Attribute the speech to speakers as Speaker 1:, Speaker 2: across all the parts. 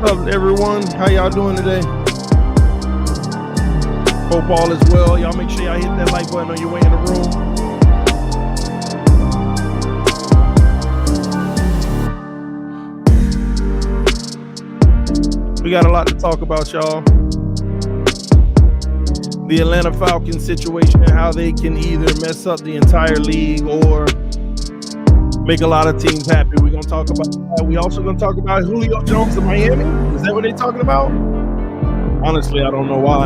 Speaker 1: up, everyone? How y'all doing today? Hope all is well. Y'all make sure y'all hit that like button on your way in the room. We got a lot to talk about, y'all. The Atlanta Falcons situation and how they can either mess up the entire league or make a lot of teams happy. We're going to talk about that. We also going to talk about Julio Jones in Miami. Is that what they're talking about? Honestly, I don't know why.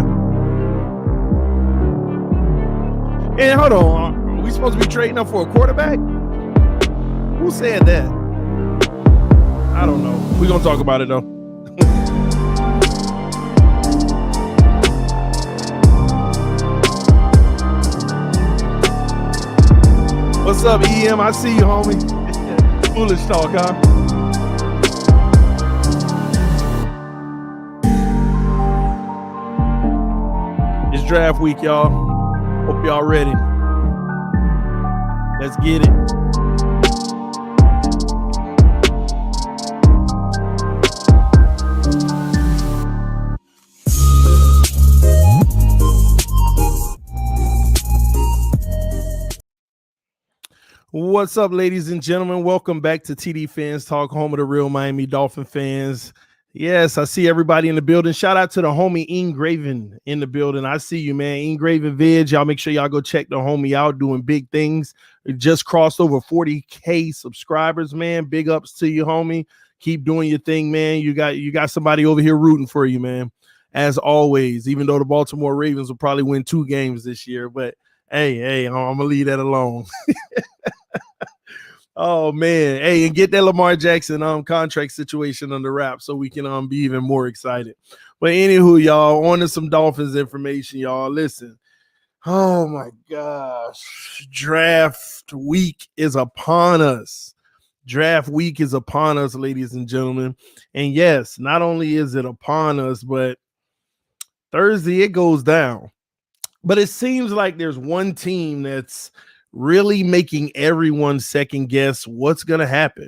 Speaker 1: And hold on. Are we supposed to be trading up for a quarterback? Who said that? I don't know. We're going to talk about it, though. What's up, EM? I see you, homie. Foolish talk, huh? It's draft week, y'all. Hope y'all ready. Let's get it. What's up, ladies and gentlemen? Welcome back to TDPHINSTALK, home of the real Miami Dolphin fans. Yes, I see everybody in the building. Shout out to the homie Engraven in the building. I see you, man. Engraven Vid. Y'all make sure y'all go check the homie out doing big things. It just crossed over 40K subscribers, man. Big ups to you, homie. Keep doing your thing, man. You got somebody over here rooting for you, man. As always, even though the Baltimore Ravens will probably win 2 games this year, but hey, I'm gonna leave that alone. Oh man, hey, and get that Lamar Jackson contract situation under wraps so we can be even more excited. But anywho, y'all, on to some Dolphins information, y'all. Listen, oh my gosh, draft week is upon us. Draft week is upon us, ladies and gentlemen. And yes, not only is it upon us, but Thursday it goes down. But it seems like there's one team that's really making everyone second guess what's going to happen.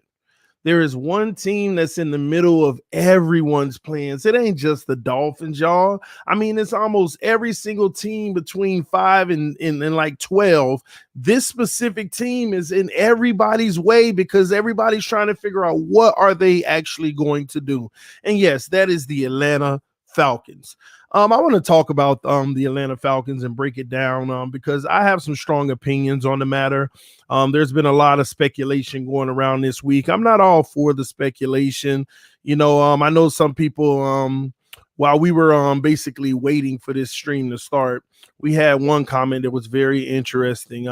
Speaker 1: There is one team that's in the middle of everyone's plans. It ain't just the Dolphins, y'all. I mean, it's almost every single team between 5 and like 12. This specific team is in everybody's way because everybody's trying to figure out what are they actually going to do. And yes, that is the Atlanta Falcons. I want to talk about the Atlanta Falcons and break it down because I have some strong opinions on the matter. There's been a lot of speculation going around this week. I'm not all for the speculation. You know, I know some people, while we were basically waiting for this stream to start, we had one comment that was very interesting.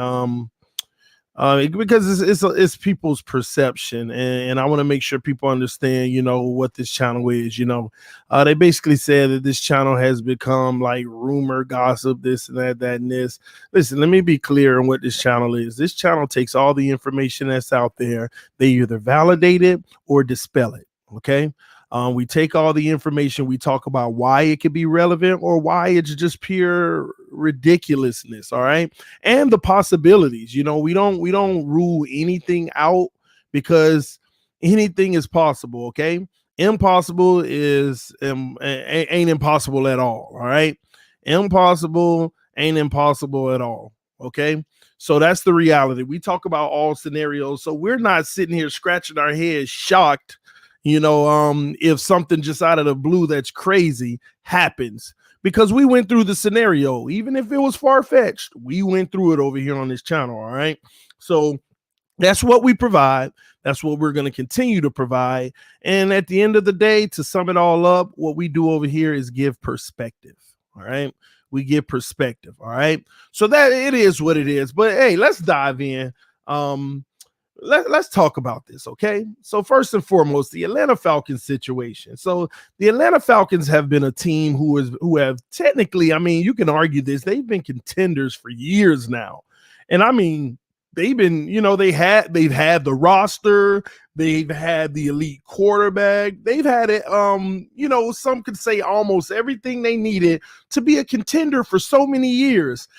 Speaker 1: Because it's people's perception, and I want to make sure people understand, you know, what this channel is. You know, they basically said that this channel has become like rumor, gossip, this and that and this. Listen, let me be clear on what this channel is. This channel takes all the information that's out there. They either validate it or dispel it. Okay. We take all the information, we talk about why it could be relevant or why it's just pure ridiculousness, all right? And the possibilities. You know, we don't rule anything out because anything is possible, okay? Impossible is ain't impossible at all right? Impossible ain't impossible at all, okay? So that's the reality. We talk about all scenarios, so we're not sitting here scratching our heads shocked, you know, if something just out of the blue that's crazy happens, because we went through the scenario. Even if it was far-fetched, we went through it over here on this channel, all right? So that's what we provide. That's what we're going to continue to provide. And at the end of the day, to sum it all up, what we do over here is give perspective, all right? We give perspective, all right? So that it is what it is. But hey, let's dive in. Let's talk about this, okay? So first and foremost, the Atlanta Falcons situation. So the Atlanta Falcons have been a team who have technically, I mean, you can argue this, they've been contenders for years now. And I mean, they've been, you know, they've had the roster, they've had the elite quarterback, they've had it, you know, some could say almost everything they needed to be a contender for so many years.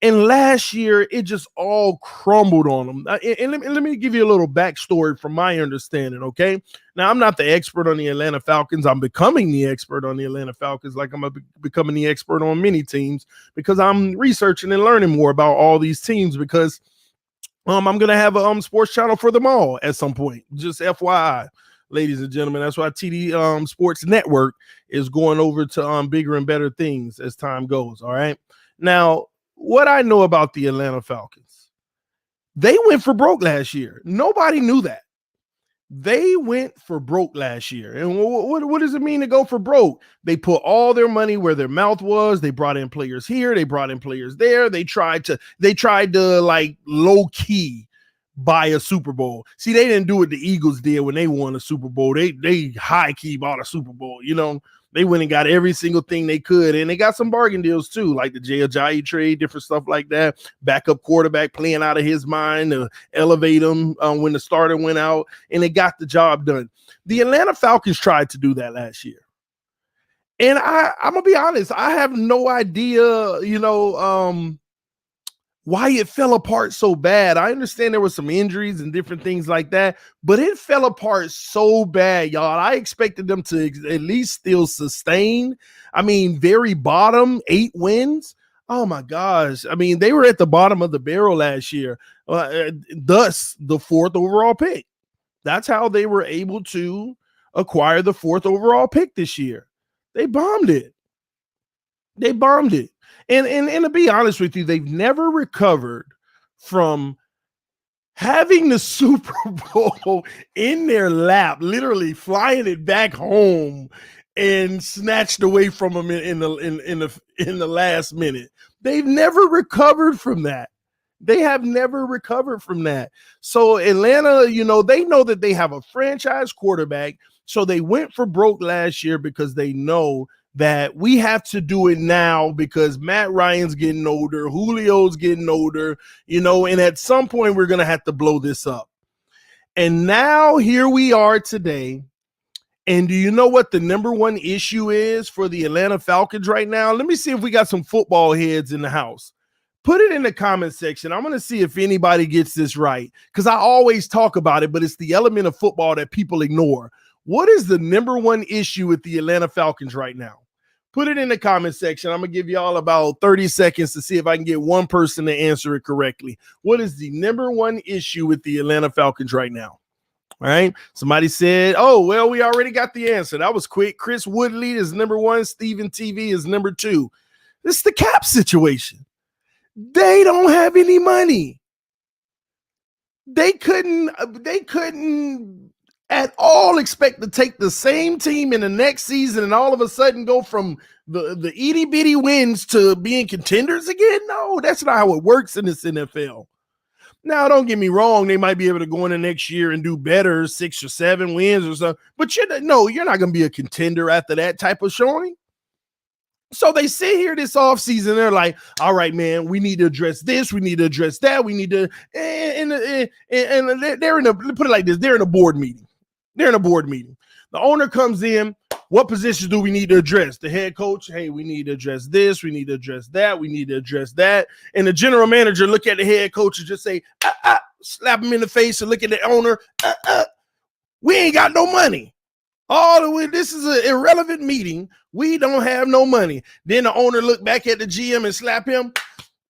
Speaker 1: And last year, it just all crumbled on them. And let me give you a little backstory from my understanding, okay? Now, I'm not the expert on the Atlanta Falcons. I'm becoming the expert on the Atlanta Falcons, like I'm becoming the expert on many teams, because I'm researching and learning more about all these teams, because I'm going to have a sports channel for them all at some point. Just FYI, ladies and gentlemen. That's why TD Sports Network is going over to bigger and better things as time goes, all right? Now, what I know about the Atlanta Falcons, they went for broke last year. Nobody knew that. They went for broke last year. And what does it mean to go for broke? They put all their money where their mouth was. They brought in players here. They brought in players there. They tried to like low key buy a Super Bowl. See, they didn't do what the Eagles did when they won a Super Bowl. They high key bought a Super Bowl, you know. They went and got every single thing they could, and they got some bargain deals too, like the Jay Ajayi trade, different stuff like that. Backup quarterback playing out of his mind to elevate him when the starter went out, and they got the job done. The Atlanta Falcons tried to do that last year, and I'm gonna be honest, I have no idea, why it fell apart so bad. I understand there were some injuries and different things like that, but it fell apart so bad, y'all. I expected them to at least still sustain. I mean, very bottom, 8 wins. Oh my gosh. I mean, they were at the bottom of the barrel last year, thus the 4th overall pick. That's how they were able to acquire the 4th overall pick this year. They bombed it. And to be honest with you, they've never recovered from having the Super Bowl in their lap, literally flying it back home and snatched away from them in the last minute. They've never recovered from that. They have never recovered from that. So Atlanta, they know that they have a franchise quarterback. So they went for broke last year because they know that we have to do it now because Matt Ryan's getting older, Julio's getting older, and at some point we're going to have to blow this up. And now here we are today. And do you know what the number one issue is for the Atlanta Falcons right now? Let me see if we got some football heads in the house. Put it in the comment section. I'm going to see if anybody gets this right, because I always talk about it, but it's the element of football that people ignore. What is the number one issue with the Atlanta Falcons right now? Put it in the comment section. I'm going to give y'all about 30 seconds to see if I can get one person to answer it correctly. What is the number one issue with the Atlanta Falcons right now? All right. Somebody said, oh, well, we already got the answer. That was quick. Chris Woodley is number 1. Steven TV is number 2. This is the cap situation. They don't have any money. They couldn't at all expect to take the same team in the next season and all of a sudden go from the itty bitty wins to being contenders again. No, that's not how it works in this NFL. Now, don't get me wrong. They might be able to go into next year and do better, 6 or 7 wins or something, but you're not going to be a contender after that type of showing. So they sit here this offseason. They're like, all right, man, we need to address this. We need to address that. We need to, and they're in a, put it like this. They're in a board meeting. The owner comes in. What positions do we need to address? The head coach, hey, we need to address this. We need to address that. We need to address that. And the general manager look at the head coach and just say, slap him in the face and look at the owner. We ain't got no money. This is an irrelevant meeting. We don't have no money. Then the owner look back at the GM and slap him.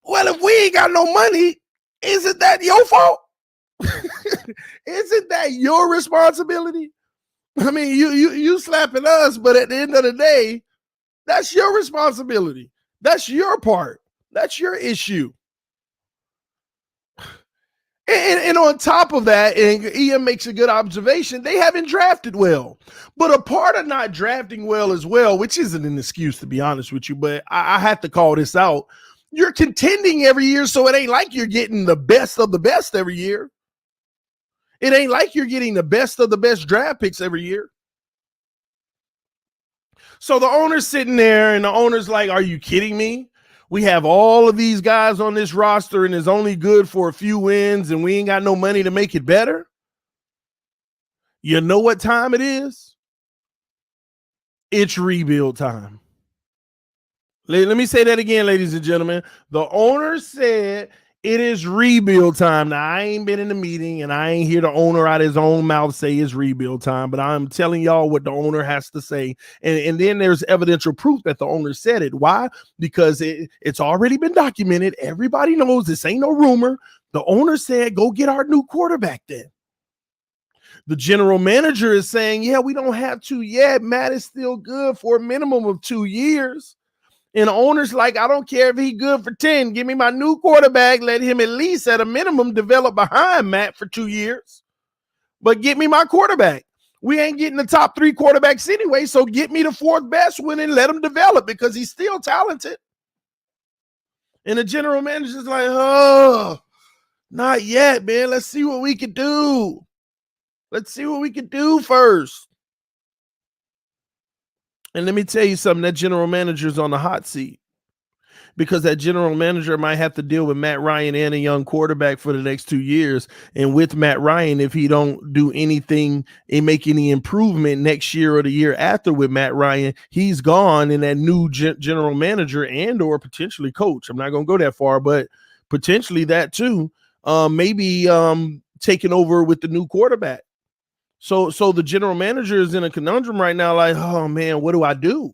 Speaker 1: Well, if we ain't got no money, isn't that your fault? Isn't that your responsibility? I mean, you slapping us, but at the end of the day, that's your responsibility. That's your part. That's your issue. And on top of that, and Ian makes a good observation, they haven't drafted well. But a part of not drafting well as well, which isn't an excuse to be honest with you, but I have to call this out. You're contending every year, so it ain't like you're getting the best of the best every year. It ain't like you're getting the best of the best draft picks every year. So the owner's sitting there, and the owner's like, are you kidding me? We have all of these guys on this roster, and it's only good for a few wins, and we ain't got no money to make it better. You know what time it is? It's rebuild time. Let me say that again, ladies and gentlemen. The owner said it is rebuild time. Now, I ain't been in the meeting and I ain't hear the owner out of his own mouth say it's rebuild time, but I'm telling y'all what the owner has to say. And then there's evidential proof that the owner said it. Why? Because it's already been documented. Everybody knows this ain't no rumor. The owner said, go get our new quarterback then. The general manager is saying, yeah, we don't have to yet. Matt is still good for a minimum of 2 years. And the owner's like, I don't care if he's good for 10. Give me my new quarterback. Let him at least at a minimum develop behind Matt for 2 years. But get me my quarterback. We ain't getting the top 3 quarterbacks anyway, so get me the 4th best one and let him develop because he's still talented. And the general manager's like, oh, not yet, man. Let's see what we can do. Let's see what we can do first. And let me tell you something, that general manager's on the hot seat because that general manager might have to deal with Matt Ryan and a young quarterback for the next 2 years. And with Matt Ryan, if he don't do anything and make any improvement next year or the year after with Matt Ryan, he's gone, and that new general manager and or potentially coach, I'm not going to go that far, but potentially that too, maybe taking over with the new quarterback. So the general manager is in a conundrum right now, like, oh man, what do I do?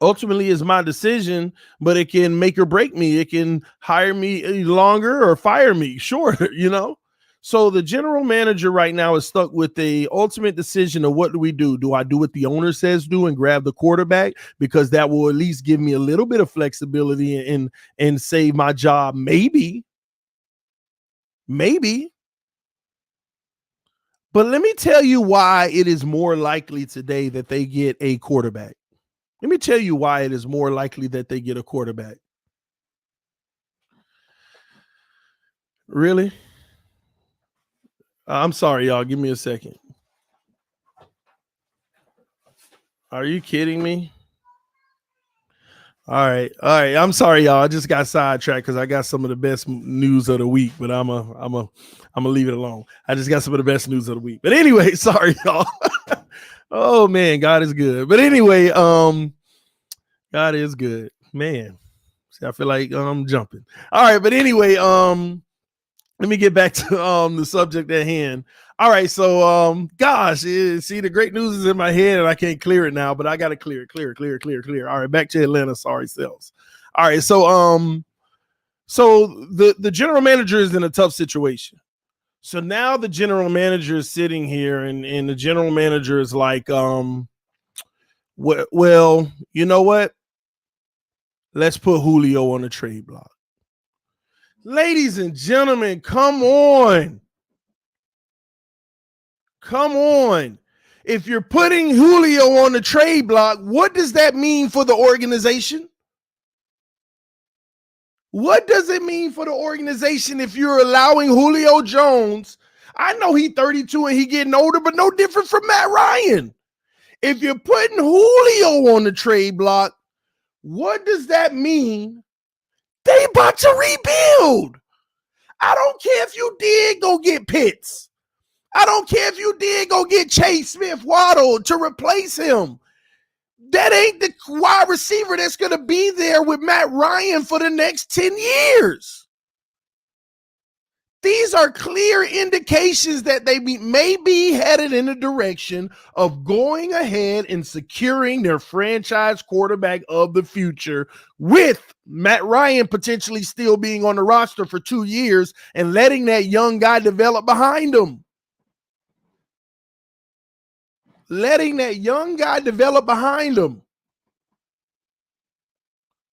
Speaker 1: Ultimately, it's my decision, but it can make or break me. It can hire me longer or fire me shorter, you know? So the general manager right now is stuck with the ultimate decision of what do we do? Do I do what the owner says do and grab the quarterback? Because that will at least give me a little bit of flexibility and save my job. Maybe. But let me tell you why it is more likely today that they get a quarterback. Let me tell you why it is more likely that they get a quarterback. Really? I'm sorry, y'all. Give me a second. Are you kidding me? All right. I'm sorry, y'all. I just got sidetracked because I got some of the best news of the week, but I'm gonna leave it alone. I just got some of the best news of the week. But anyway, sorry, y'all. Oh man, God is good. But anyway, God is good, man. See, I feel like I'm jumping. All right, but anyway, let me get back to the subject at hand. All right, so gosh, see, the great news is in my head and I can't clear it now, but I gotta clear it. All right, back to Atlanta. Sorry, sales. All right, so the general manager is in a tough situation. So now the general manager is sitting here, and the general manager is like, well, you know what? Let's put Julio on the trade block. Ladies and gentlemen, come on. Come on. If you're putting Julio on the trade block, what does that mean for the organization? What does it mean for the organization if you're allowing Julio Jones? I know he's 32 and he's getting older, but no different from Matt Ryan. If you're putting Julio on the trade block, what does that mean? They about to rebuild. I don't care if you did go get Pitts. I don't care if you did go get Chase Smith Waddle to replace him. That ain't the wide receiver that's going to be there with Matt Ryan for the next 10 years. These are clear indications that they may be headed in the direction of going ahead and securing their franchise quarterback of the future, with Matt Ryan potentially still being on the roster for 2 years and letting that young guy develop behind him.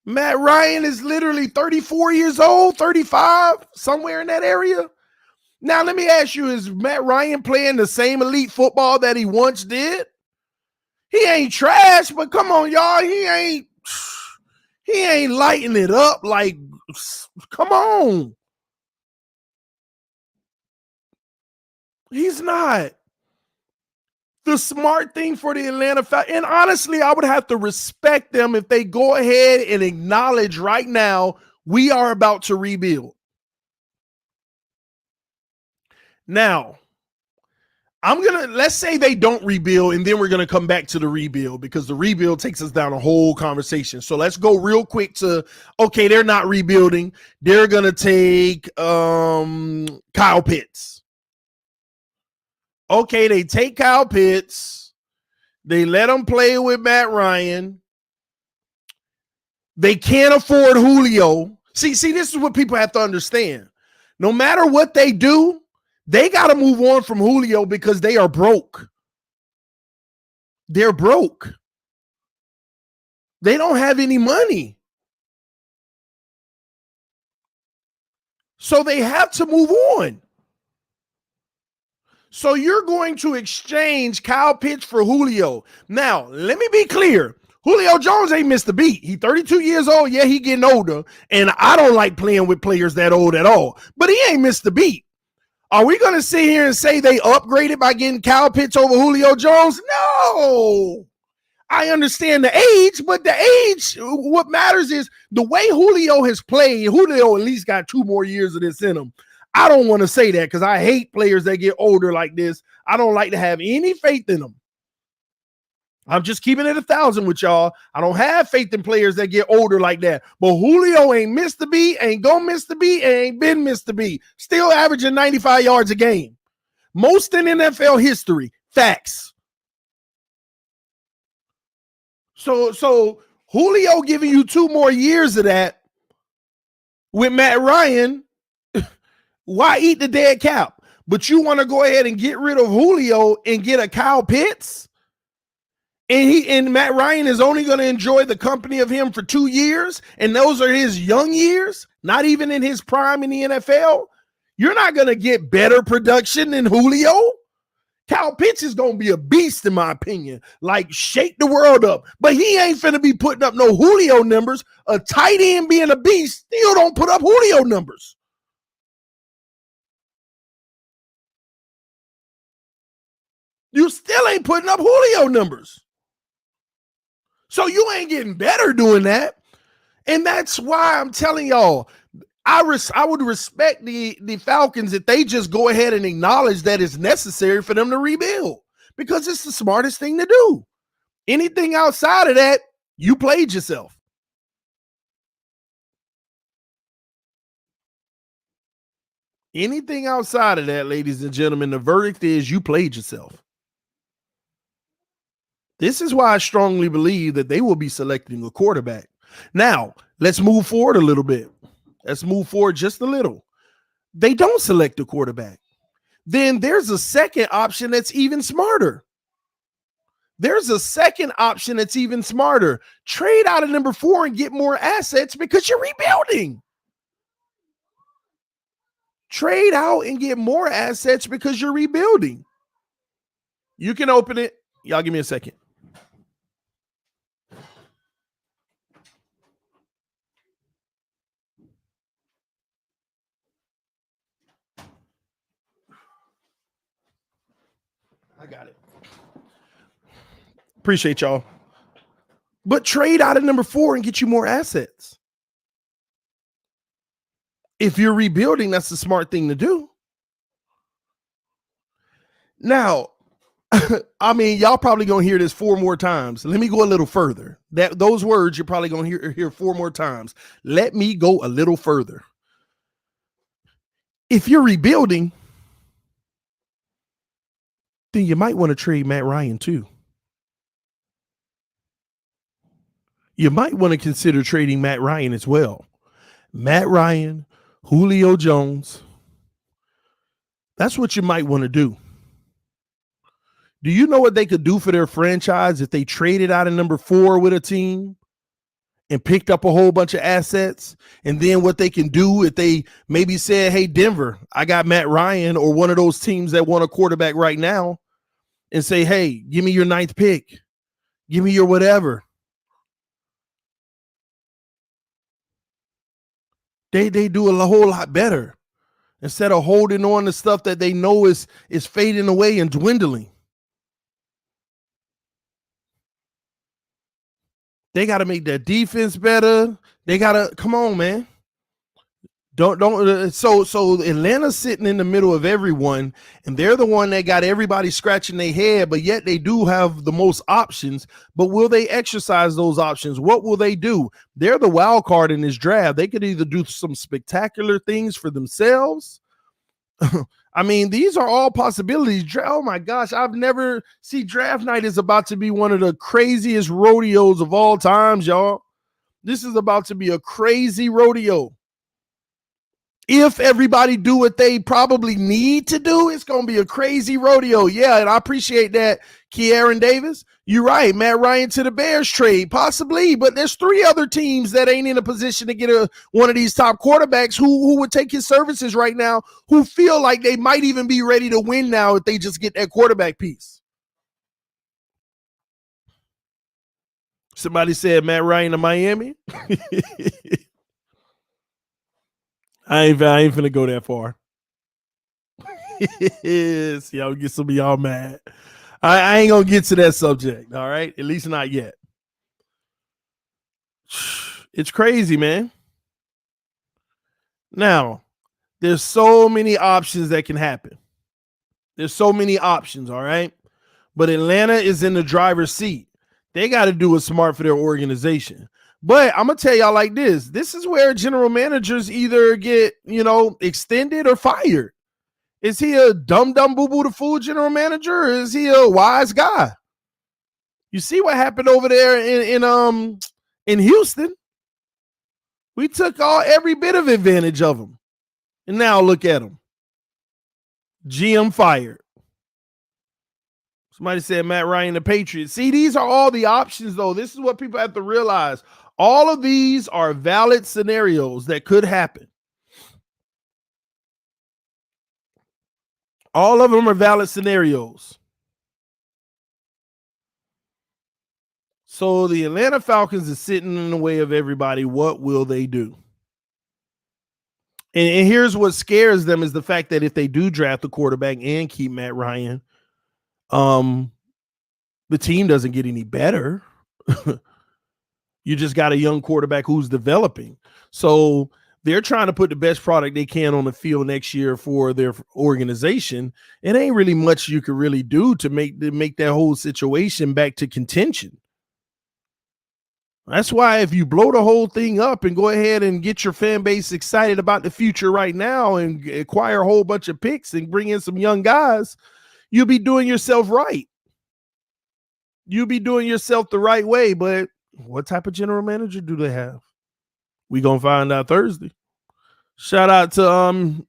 Speaker 1: Matt Ryan is literally 34 years old, 35, somewhere in that area. Now, let me ask you, is Matt Ryan playing the same elite football that he once did? He ain't trash, but come on, y'all. He ain't lighting it up. Like, come on. He's not. The smart thing for the Atlanta Falcons, and honestly, I would have to respect them if they go ahead and acknowledge right now we are about to rebuild. Now, let's say they don't rebuild, and then we're gonna come back to the rebuild because the rebuild takes us down a whole conversation. So let's go real quick to, okay, they're not rebuilding. They're gonna take Kyle Pitts. Okay, they take Kyle Pitts. They let him play with Matt Ryan. They can't afford Julio. See, this is what people have to understand. No matter what they do, they got to move on from Julio because they are broke. They're broke. They don't have any money. So they have to move on. So you're going to exchange Kyle Pitts for Julio. Now, let me be clear. Julio Jones ain't missed a beat. He's 32 years old. Yeah, he getting older. And I don't like playing with players that old at all. But he ain't missed a beat. Are we going to sit here and say they upgraded by getting Kyle Pitts over Julio Jones? No. I understand the age, but the age, what matters is the way Julio has played. Julio at least got 2 more years of this in him. I don't want to say that because I hate players that get older like this. I don't like to have any faith in them. I'm just keeping it 1,000 with y'all. I don't have faith in players that get older like that. But Julio ain't missed the beat, ain't gonna miss the beat, ain't been missed the beat. Still averaging 95 yards a game. Most in NFL history. Facts. So Julio giving you 2 more years of that with Matt Ryan. Why eat the dead cap? But you want to go ahead and get rid of Julio and get a Kyle Pitts? And Matt Ryan is only going to enjoy the company of him for 2 years, and those are his young years, not even in his prime in the NFL. You're not going to get better production than Julio. Kyle Pitts is going to be a beast, in my opinion. Like, shake the world up. But he ain't finna be putting up no Julio numbers. A tight end being a beast still don't put up Julio numbers. You still ain't putting up Julio numbers. So you ain't getting better doing that. And that's why I'm telling y'all, I would respect the Falcons if they just go ahead and acknowledge that it's necessary for them to rebuild because it's the smartest thing to do. Anything outside of that, you played yourself. Anything outside of that, ladies and gentlemen, the verdict is you played yourself. This is why I strongly believe that they will be selecting a quarterback. Now, let's move forward a little bit. Let's move forward just a little. They don't select a quarterback. Then there's a second option that's even smarter. There's a second option that's even smarter. Trade out of number 4 and get more assets because you're rebuilding. Trade out and get more assets because you're rebuilding. You can open it. Y'all give me a second. I got it. Appreciate y'all. But trade out of number 4 and get you more assets. If you're rebuilding, that's the smart thing to do. Now, I mean, y'all probably going to hear this 4 more times. Let me go a little further. Those words you're probably going to hear 4 more times. Let me go a little further. If you're rebuilding, then you might want to trade Matt Ryan too. You might want to consider trading Matt Ryan as well. Matt Ryan, Julio Jones. That's what you might want to do. Do you know what they could do for their franchise if they traded out of number 4 with a team and picked up a whole bunch of assets? And then what they can do if they maybe said, hey, Denver, I got Matt Ryan, or one of those teams that want a quarterback right now, and say, hey, give me your 9th pick. Give me your whatever. They do a whole lot better instead of holding on to stuff that they know is fading away and dwindling. They got to make their defense better. They got to, come on, man. So Atlanta's sitting in the middle of everyone, and they're the one that got everybody scratching their head, but yet they do have the most options. But will they exercise those options? What will they do? They're the wild card in this draft. They could either do some spectacular things for themselves. I mean, these are all possibilities. Oh my gosh, I've never see draft night is about to be one of the craziest rodeos of all times, y'all. This is about to be a crazy rodeo. If everybody do what they probably need to do, it's going to be a crazy rodeo. Yeah, and I appreciate that, Kieran Davis. You're right. Matt Ryan to the Bears trade, possibly, but there's 3 other teams that ain't in a position to get one of these top quarterbacks who would take his services right now, who feel like they might even be ready to win now if they just get that quarterback piece. Somebody said Matt Ryan to Miami. I ain't finna go that far. See, I'll get some of y'all mad. I ain't gonna get to that subject, all right? At least not yet. It's crazy, man. Now, there's so many options that can happen. There's so many options, all right? But Atlanta is in the driver's seat. They got to do what's smart for their organization. But I'm going to tell y'all like this. This is where general managers either get, extended or fired. Is he a dumb boo-boo the fool general manager, or is he a wise guy? You see what happened over there in Houston? We took every bit of advantage of him. And now look at him. GM fired. Somebody said Matt Ryan, the Patriots. See, these are all the options, though. This is what people have to realize. All of these are valid scenarios that could happen. All of them are valid scenarios. So the Atlanta Falcons is sitting in the way of everybody. What will they do? And here's what scares them is the fact that if they do draft the quarterback and keep Matt Ryan, the team doesn't get any better. You just got a young quarterback who's developing. So they're trying to put the best product they can on the field next year for their organization. It ain't really much you could really do to make that whole situation back to contention. That's why if you blow the whole thing up and go ahead and get your fan base excited about the future right now and acquire a whole bunch of picks and bring in some young guys, you'll be doing yourself right. You'll be doing yourself the right way, but what type of general manager do they have? We gonna find out Thursday. Shout out to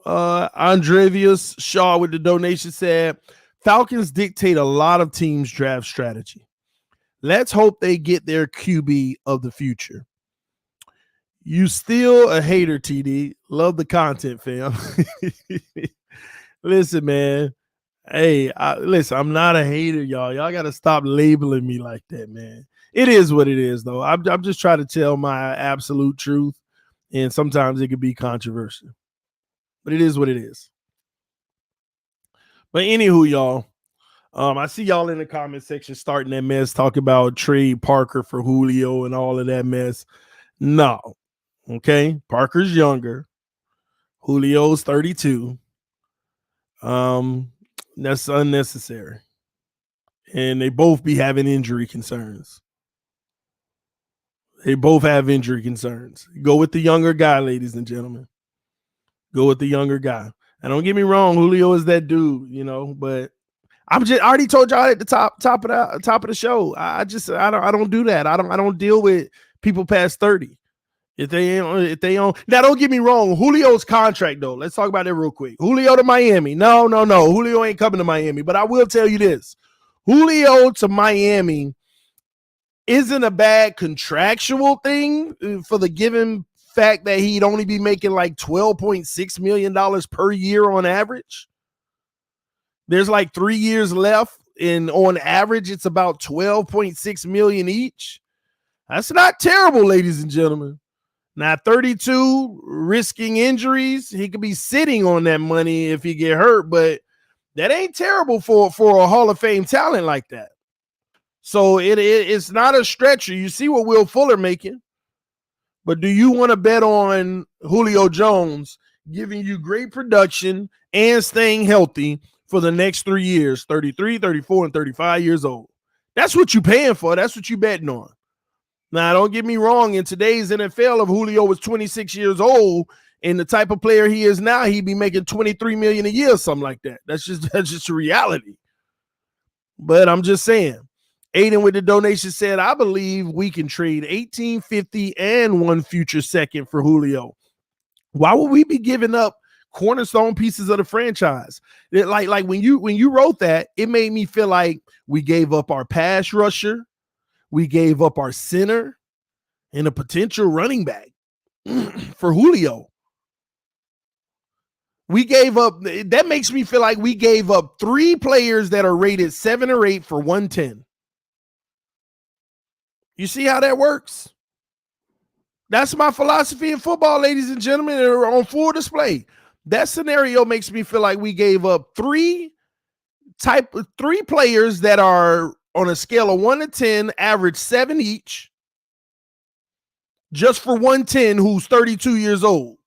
Speaker 1: Andrevius Shaw with the donation, said Falcons dictate a lot of teams' draft strategy. Let's hope they get their QB of the future. You still a hater, TD. Love the content, fam. Listen, man. Hey, listen, I'm not a hater, y'all. Y'all got to stop labeling me like that, man. It is what it is, though. I'm just trying to tell my absolute truth, and sometimes it can be controversial. But it is what it is. But anywho, y'all, I see y'all in the comment section starting that mess, talking about trade Parker for Julio and all of that mess. No, okay? Parker's younger. Julio's 32. That's unnecessary. And they both be having injury concerns. They both have injury concerns. Go with the younger guy, ladies and gentlemen. Go with the younger guy. And don't get me wrong, Julio is that dude, but I already told y'all at the top of the show. I don't do that. I don't deal with people past 30. If they don't now, don't get me wrong. Julio's contract, though. Let's talk about that real quick. Julio to Miami. No. Julio ain't coming to Miami. But I will tell you this: Julio to Miami isn't a bad contractual thing for the given fact that he'd only be making like $12.6 million per year on average. There's like 3 years left, and on average, it's about $12.6 million each. That's not terrible, ladies and gentlemen. Now, 32, risking injuries, he could be sitting on that money if he get hurt, but that ain't terrible for a Hall of Fame talent like that. So it's not a stretcher. You see what Will Fuller making. But do you want to bet on Julio Jones giving you great production and staying healthy for the next 3 years, 33, 34, and 35 years old? That's what you're paying for. That's what you're betting on. Now, don't get me wrong. In today's NFL, if Julio was 26 years old and the type of player he is now, he'd be making $23 million a year, something like that. That's just a reality. But I'm just saying. Aiden with the donation said, I believe we can trade 1850 and one future second for Julio. Why would we be giving up cornerstone pieces of the franchise? Like when you wrote that, it made me feel like we gave up our pass rusher, we gave up our center, and a potential running back for Julio. We gave up, that makes me feel like we gave up 3 players that are rated 7 or 8 for 110. You see how that works? That's my philosophy in football, ladies and gentlemen. They're on full display. That scenario makes me feel like we gave up 3 players that are on a scale of 1 to 10, average 7 each, just for 110, who's 32 years old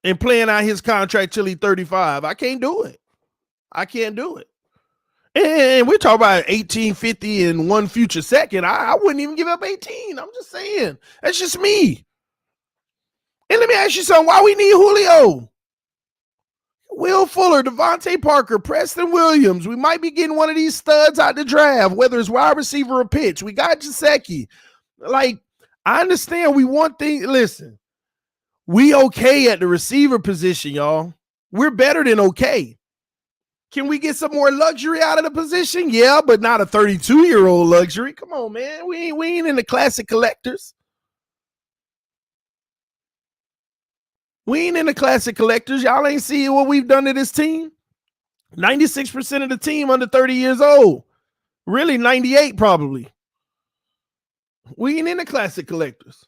Speaker 1: and playing out his contract till he's 35. I can't do it. I can't do it. And we're talking about 1850 and one future second. I wouldn't even give up 18. I'm just saying. That's just me. And let me ask you something. Why we need Julio? Will Fuller, Devontae Parker, Preston Williams. We might be getting one of these studs out the draft, whether it's wide receiver or pitch. We got Gesicki. Like, I understand we want things. Listen, we okay at the receiver position, y'all. We're better than okay. Can we get some more luxury out of the position? Yeah, but not a 32-year-old luxury. Come on, man. We ain't in the classic collectors. We ain't in the classic collectors. Y'all ain't see what we've done to this team. 96% of the team under 30 years old. Really, 98 probably. We ain't in the classic collectors.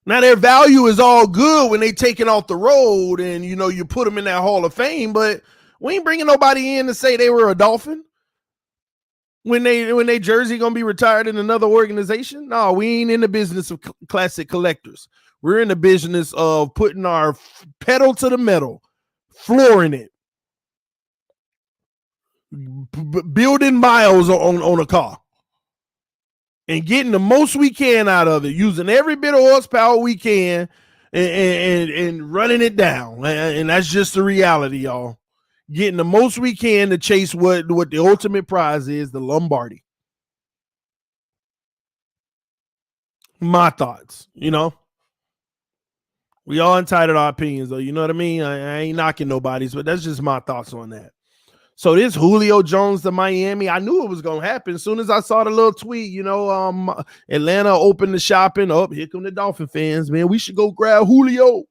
Speaker 1: Now, their value is all good when they taking off the road and, you know, you put them in that Hall of Fame, but we ain't bringing nobody in to say they were a Dolphin when they jersey going to be retired in another organization. No, we ain't in the business of classic collectors. We're in the business of putting our pedal to the metal, flooring it, building miles on a car. And getting the most we can out of it, using every bit of horsepower we can and running it down. And that's just the reality, y'all. Getting the most we can to chase what the ultimate prize is, the Lombardi. My thoughts, you know. We all entitled our opinions, though. You know what I mean? I ain't knocking nobody's, but that's just my thoughts on that. So this Julio Jones to Miami, I knew it was going to happen. As soon as I saw the little tweet, you know, Atlanta opened the shopping up. Here come the Dolphin fans, man. We should go grab Julio.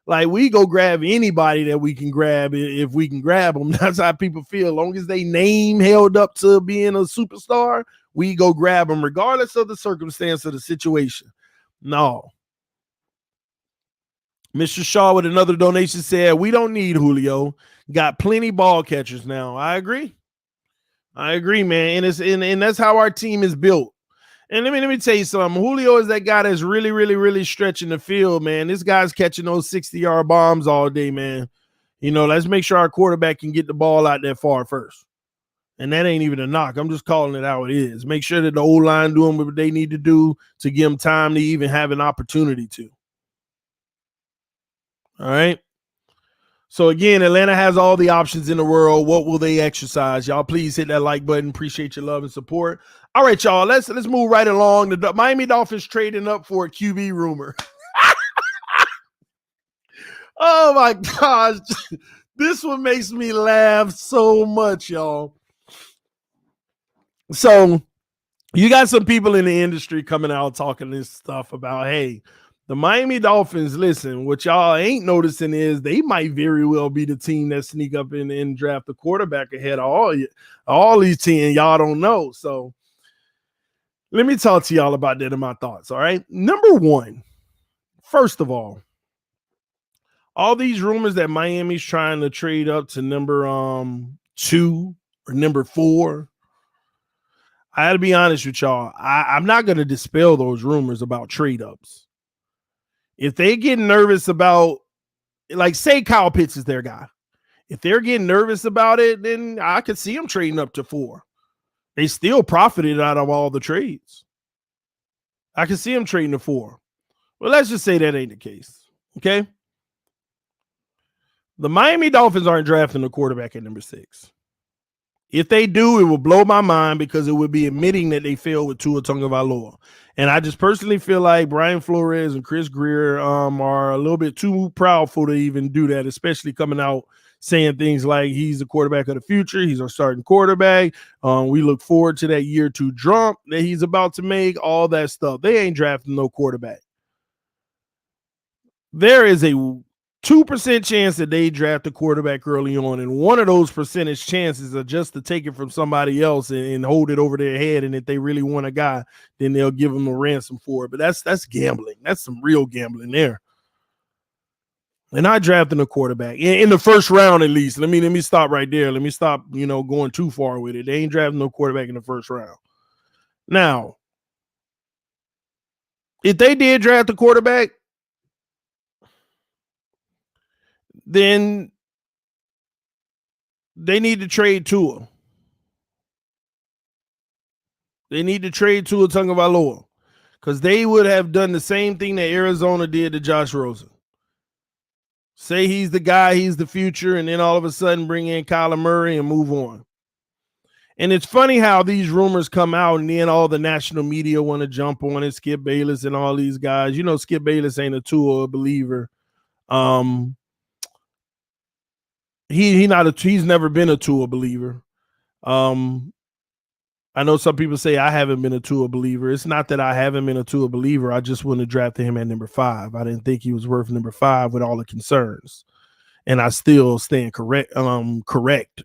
Speaker 1: Like, we go grab anybody that we can grab if we can grab them. That's how people feel. As long as they name held up to being a superstar, we go grab them regardless of the circumstance of the situation. No. Mr. Shaw with another donation said, we don't need Julio. Got plenty ball catchers now. I agree, man. And that's how our team is built. And let me tell you something. Julio is that guy that's really, really, really stretching the field, man. This guy's catching those 60-yard bombs all day, man. You know, let's make sure our quarterback can get the ball out that far first. And that ain't even a knock. I'm just calling it how it is. Make sure that the O-line doing what they need to do to give them time to even have an opportunity to. All right. So again, Atlanta has all the options in the world. What will they exercise? Y'all please hit that like button. Appreciate your love and support. All right, y'all. Let's move right along. The Miami Dolphins trading up for a QB rumor. Oh my gosh. This one makes me laugh so much, y'all. So you got some people in the industry coming out talking this stuff about, hey, the Miami Dolphins, listen, what y'all ain't noticing is they might very well be the team that sneak up and draft the quarterback ahead of all these teams. Y'all don't know. So let me talk to y'all about that in my thoughts. All right. Number one, first of all these rumors that Miami's trying to trade up to number 2 or number 4. I got to be honest with y'all. I'm not going to dispel those rumors about trade ups. If they get nervous about, like, say Kyle Pitts is their guy. If they're getting nervous about it, then I could see them trading up to 4. They still profited out of all the trades. I can see them trading to 4. Well, let's just say that ain't the case. Okay. The Miami Dolphins aren't drafting a quarterback at number 6. If they do, it will blow my mind because it would be admitting that they failed with Tua Tagovailoa. And I just personally feel like Brian Flores and Chris Greer are a little bit too proudful to even do that, especially coming out saying things like he's the quarterback of the future. He's our starting quarterback. We look forward to that year 2 jump that he's about to make, all that stuff. They ain't drafting no quarterback. There is a 2% chance that they draft a quarterback early on, and one of those percentage chances are just to take it from somebody else and hold it over their head. And if they really want a guy, then they'll give them a ransom for it. But that's gambling. That's some real gambling there. And not drafting a quarterback in the first round, at least. Let me stop right there. Let me stop, going too far with it. They ain't drafting no quarterback in the first round. Now, if they did draft a quarterback, then they need to trade Tua. They need to trade Tua Tagovailoa because they would have done the same thing that Arizona did to Josh Rosen. Say he's the guy, he's the future, and then all of a sudden bring in Kyler Murray and move on. And it's funny how these rumors come out and then all the national media want to jump on it. Skip Bayless and all these guys. Skip Bayless ain't a Tua believer. He's never been a Tua believer. I know some people say I haven't been a Tua believer. It's not that I haven't been a Tua believer. I just wouldn't have drafted him at number 5. I didn't think he was worth number 5 with all the concerns. And I still stand correct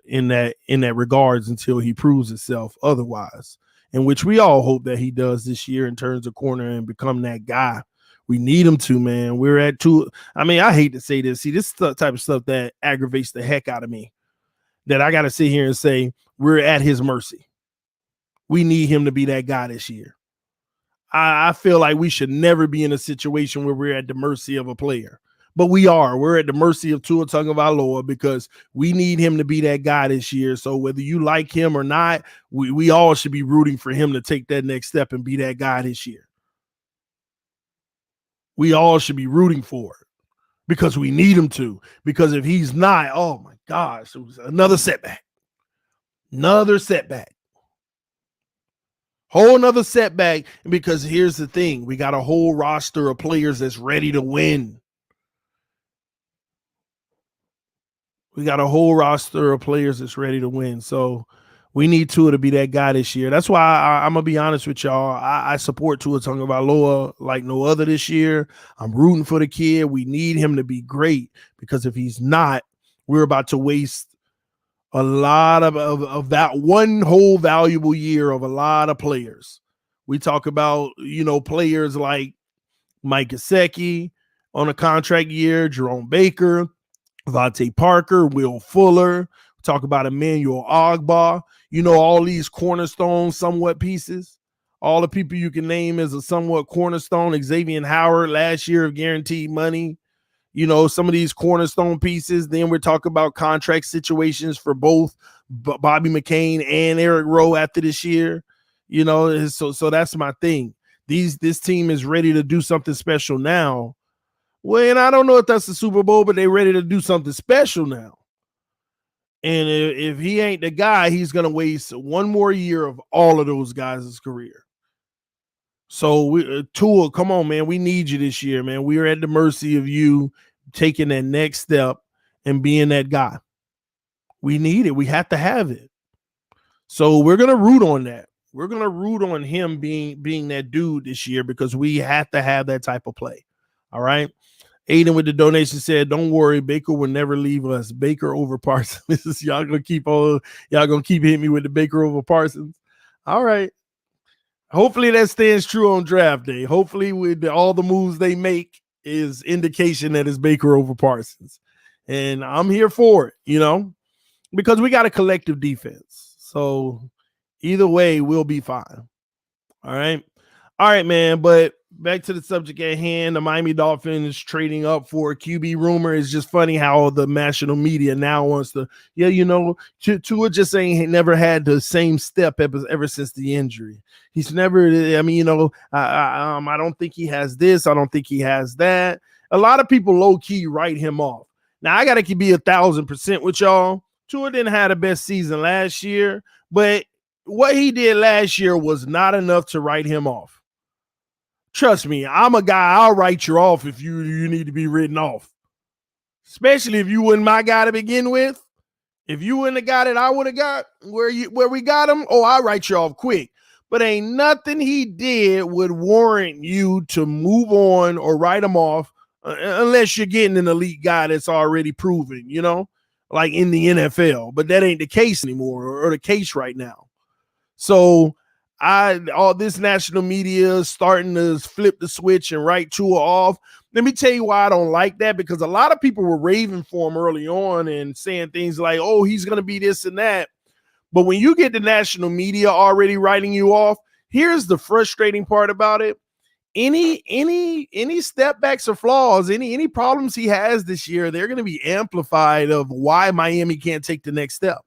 Speaker 1: in that regards until he proves himself otherwise, in which we all hope that he does this year and turns a corner and become that guy. We need him to, man. We're at 2. I mean, I hate to say this. See, this is the type of stuff that aggravates the heck out of me, that I got to sit here and say we're at his mercy. We need him to be that guy this year. I feel like we should never be in a situation where we're at the mercy of a player. But we are. We're at the mercy of Tua Tagovailoa because we need him to be that guy this year. So whether you like him or not, we all should be rooting for him to take that next step and be that guy this year. We all should be rooting for it because we need him to. Because if he's not, oh my gosh, it was another setback. Another setback. Whole another setback. Because here's the thing. We got a whole roster of players that's ready to win. We got a whole roster of players that's ready to win. So we need Tua to be that guy this year. That's why I'm going to be honest with y'all. I support Tua Tagovailoa like no other this year. I'm rooting for the kid. We need him to be great because if he's not, we're about to waste a lot of that one whole valuable year of a lot of players. We talk about, players like Mike Gesicki on a contract year, Jerome Baker, Vontae Parker, Will Fuller. Talk about Emmanuel Ogbah. All these cornerstone somewhat pieces. All the people you can name as a somewhat cornerstone. Xavier Howard last year of guaranteed money. Some of these cornerstone pieces. Then we're talking about contract situations for both Bobby McCain and Eric Rowe after this year. So that's my thing. This team is ready to do something special now. Well, and I don't know if that's the Super Bowl, but they're ready to do something special now. And if he ain't the guy, he's going to waste one more year of all of those guys' career. So, Tua, come on, man. We need you this year, man. We are at the mercy of you taking that next step and being that guy. We need it. We have to have it. So we're going to root on that. We're going to root on him being that dude this year because we have to have that type of play. All right. Aiden with the donation said, "Don't worry, Baker will never leave us. Baker over Parsons." Y'all gonna keep hitting me with the Baker over Parsons. All right. Hopefully that stands true on draft day. Hopefully with all the moves they make is indication that it's Baker over Parsons. And I'm here for it, because we got a collective defense. So Either way, we'll be fine. All right. All right, man. But back to the subject at hand, the Miami Dolphins trading up for a QB rumor. Is just funny how the national media now wants to, Tua just ain't never had the same step ever since the injury. He's never, I don't think he has this. I don't think he has that. A lot of people low key write him off. Now, I got to be 1,000% with y'all. Tua didn't have the best season last year, but what he did last year was not enough to write him off. Trust me, I'm a guy, I'll write you off if you need to be written off. Especially if you weren't my guy to begin with. If you weren't the guy that I would have got where we got him, I'll write you off quick. But ain't nothing he did would warrant you to move on or write him off unless you're getting an elite guy that's already proven, like in the NFL. But that ain't the case anymore or the case right now. So all this national media is starting to flip the switch and write Tua off. Let me tell you why I don't like that, because a lot of people were raving for him early on and saying things like, he's going to be this and that. But when you get the national media already writing you off, here's the frustrating part about it. Any step backs or flaws, any problems he has this year, they're going to be amplified of why Miami can't take the next step.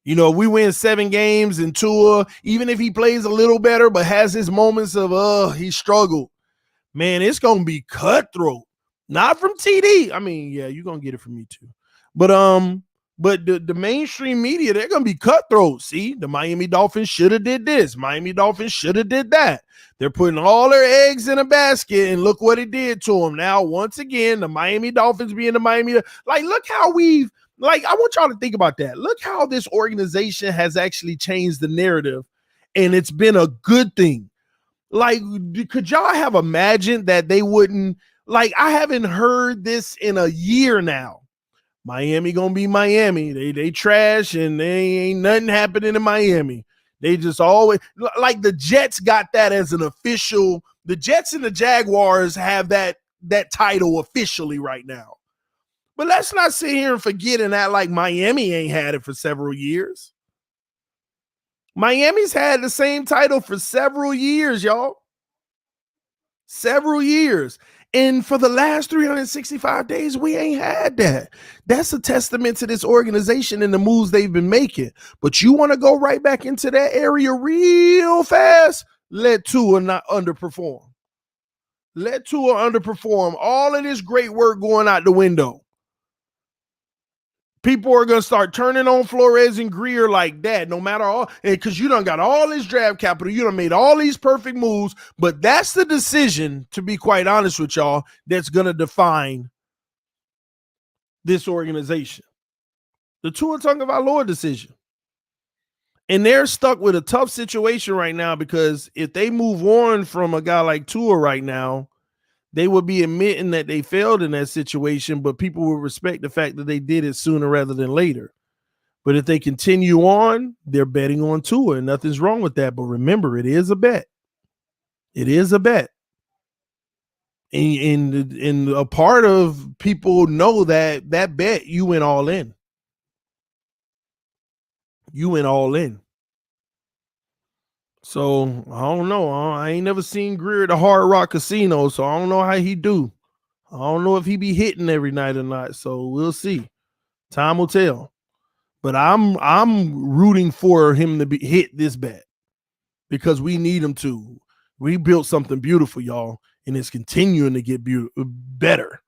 Speaker 1: We win 7 games and Tua, even if he plays a little better, but has his moments of, he struggled. Man, it's going to be cutthroat. Not from TD. I mean, yeah, you're going to get it from me too. But the mainstream media, they're going to be cutthroat. See, the Miami Dolphins should have did this. Miami Dolphins should have did that. They're putting all their eggs in a basket, and look what it did to them. Now, once again, the Miami Dolphins being the Miami, look how I want y'all to think about that. Look how this organization has actually changed the narrative, and it's been a good thing. Could y'all have imagined that they wouldn't, I haven't heard this in a year now. Miami gonna be Miami. They trash, and they ain't nothing happening in Miami. They just always, the Jets got that as an official. The Jets and the Jaguars have that title officially right now. But let's not sit here and forget and act like Miami ain't had it for several years. Miami's had the same title for several years, y'all. Several years. And for the last 365 days, we ain't had that. That's a testament to this organization and the moves they've been making. But you want to go right back into that area real fast? Let Tua not underperform. Let Tua underperform. All of this great work going out the window. People are going to start turning on Flores and Greer like that, no matter all, because you done got all this draft capital. You done made all these perfect moves, but that's the decision, to be quite honest with y'all, that's going to define this organization. The Tua Tagovailoa decision. And they're stuck with a tough situation right now, because if they move on from a guy like Tua right now, they would be admitting that they failed in that situation, but people will respect the fact that they did it sooner rather than later. But if they continue on, they're betting on Tua, and nothing's wrong with that. But remember, it is a bet. It is a bet. And a part of people know that bet, you went all in. You went all in. So, I don't know. I ain't never seen Greer at the Hard Rock Casino, so I don't know how he do. I don't know if he be hitting every night or not, so we'll see. Time will tell. But I'm rooting for him to hit this bet, because we need him to. We built something beautiful, y'all, and it's continuing to get better.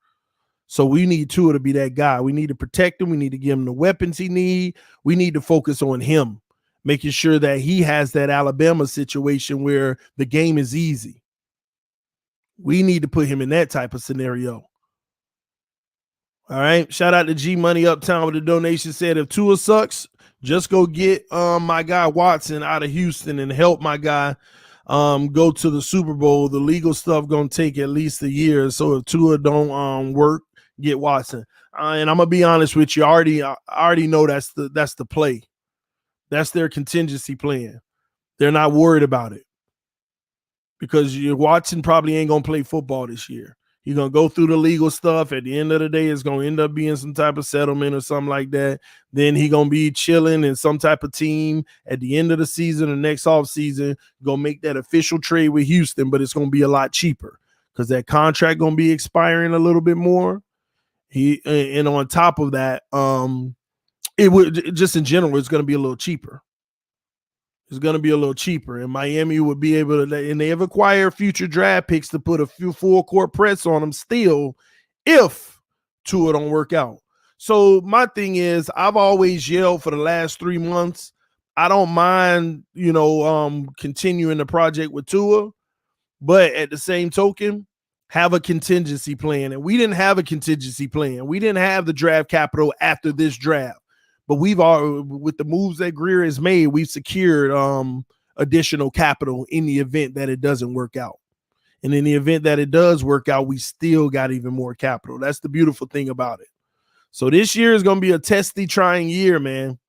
Speaker 1: So we need Tua to be that guy. We need to protect him. We need to give him the weapons he need. We need to focus on him, making sure that he has that Alabama situation where the game is easy. We need to put him in that type of scenario. All right. Shout out to G Money Uptown with the donation. Said if Tua sucks, just go get my guy Watson out of Houston and help my guy go to the Super Bowl. The legal stuff gonna take at least a year. So if Tua don't work, get Watson. And I'm gonna be honest with you. I already know that's the play. That's their contingency plan. They're not worried about it, because Watson probably ain't gonna play football this year. He's going to go through the legal stuff. At the end of the day, it's going to end up being some type of settlement or something like that. Then he going to be chilling in some type of team at the end of the season or next offseason, going to make that official trade with Houston, but it's going to be a lot cheaper because that contract going to be expiring a little bit more. And on top of that, it would just in general, it's going to be a little cheaper. It's going to be a little cheaper, and Miami would be able to, and they have acquired future draft picks to put a few full court press on them still if Tua don't work out. So my thing is, I've always yelled for the last 3 months, I don't mind, continuing the project with Tua, but at the same token, have a contingency plan. And we didn't have a contingency plan. We didn't have the draft capital after this draft. But we've all, with the moves that Greer has made, we've secured additional capital in the event that it doesn't work out. And in the event that it does work out, we still got even more capital. That's the beautiful thing about it. So this year is going to be a testy, trying year, man.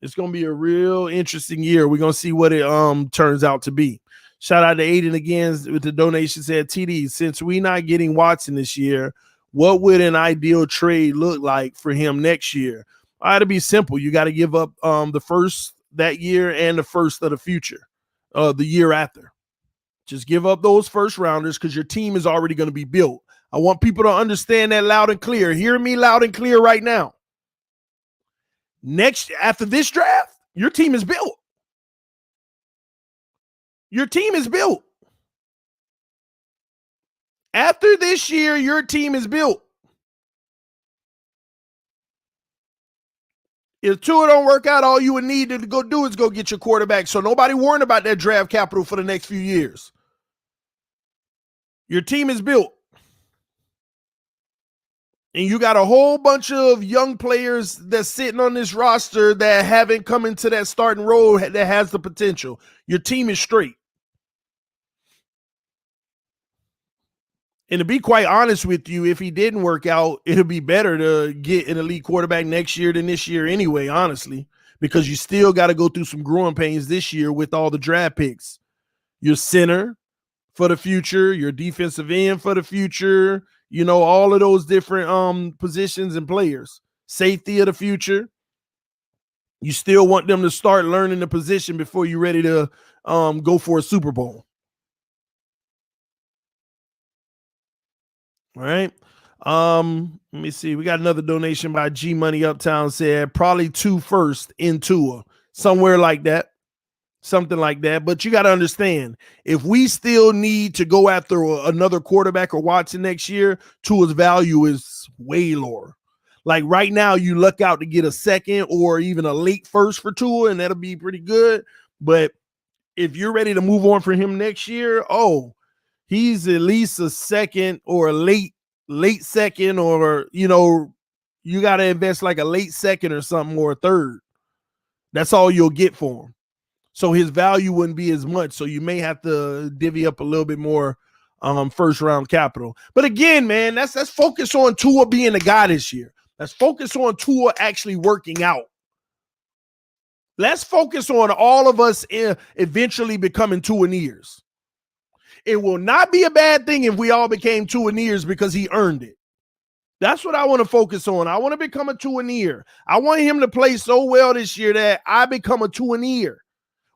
Speaker 1: It's going to be a real interesting year. We're going to see what it turns out to be. Shout out to Aiden again with the donation. Said, TD, since we're not getting Watson this year, what would an ideal trade look like for him next year? It'll be simple. You got to give up the first that year and the first of the future, the year after. Just give up those first rounders because your team is already going to be built. I want people to understand that loud and clear. Hear me loud and clear right now. After this draft, your team is built. Your team is built. After this year, your team is built. If Tua don't work out, all you would need to go do is go get your quarterback. So nobody worrying about that draft capital for the next few years. Your team is built. And you got a whole bunch of young players that's sitting on this roster that haven't come into that starting role that has the potential. Your team is straight. And to be quite honest with you, if he didn't work out, it'll be better to get an elite quarterback next year than this year anyway, honestly, because you still got to go through some growing pains this year with all the draft picks. Your center for the future, your defensive end for the future, all of those different positions and players. Safety of the future. You still want them to start learning the position before you're ready to go for a Super Bowl. All right. Let me see. We got another donation by G Money Uptown. Said probably 2 first in Tua. Somewhere like that. Something like that. But you got to understand, if we still need to go after another quarterback or Watson next year, Tua's value is way lower. Like right now, you look out to get a second or even a late first for Tua, and that'll be pretty good. But if you're ready to move on for him next year, he's at least a second or a late second, or, you got to invest like a late second or something, or a third. That's all you'll get for him. So his value wouldn't be as much. So you may have to divvy up a little bit more first round capital. But again, man, let's focus on Tua being the guy this year. Let's focus on Tua actually working out. Let's focus on all of us eventually becoming Tua-neers. It will not be a bad thing if we all became Tua-neers because he earned it. That's what I want to focus on. I want to become a Tua-neer. I want him to play so well this year that I become a Tua-neer.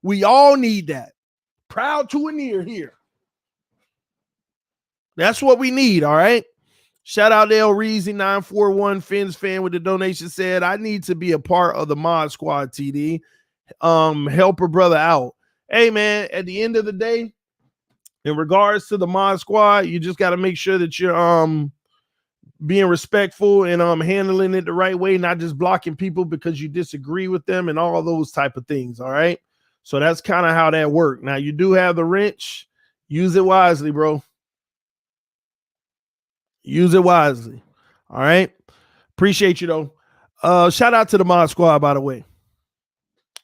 Speaker 1: We all need that. Proud Tua-neer here. That's what we need, all right? Shout out to El Reezy 941 Fins fan with the donation. Said, I need to be a part of the mod squad, TD. Help a brother out. Hey, man, at the end of the day, in regards to the mod squad, you just got to make sure that you're being respectful and handling it the right way, not just blocking people because you disagree with them and all those type of things, all right? So that's kind of how that works. Now, you do have the wrench. Use it wisely, bro. Use it wisely. All right? Appreciate you, though. Shout out to the mod squad, by the way.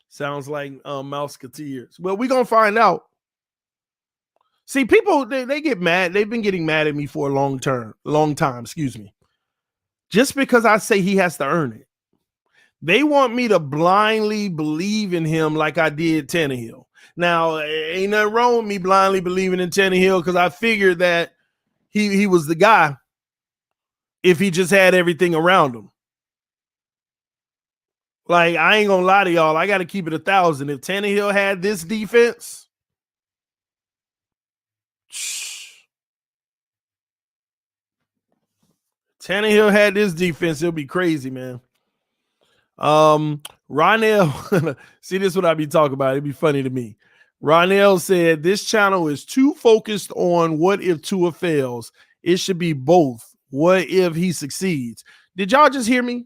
Speaker 1: Sounds like Mouseketeers. Well, we're going to find out. See, people, they get mad. They've been getting mad at me for a long time, just because I say he has to earn it. They want me to blindly believe in him like I did Tannehill. Now, ain't nothing wrong with me blindly believing in Tannehill because I figured that he was the guy if he just had everything around him. Like, I ain't gonna lie to y'all. I got to keep it 1,000. If Tannehill had this defense, it'll be crazy, man. Ronell, see, this is what I be talking about. It'd be funny to me. Ronell said this channel is too focused on what if Tua fails. It should be both. What if he succeeds? Did y'all just hear me?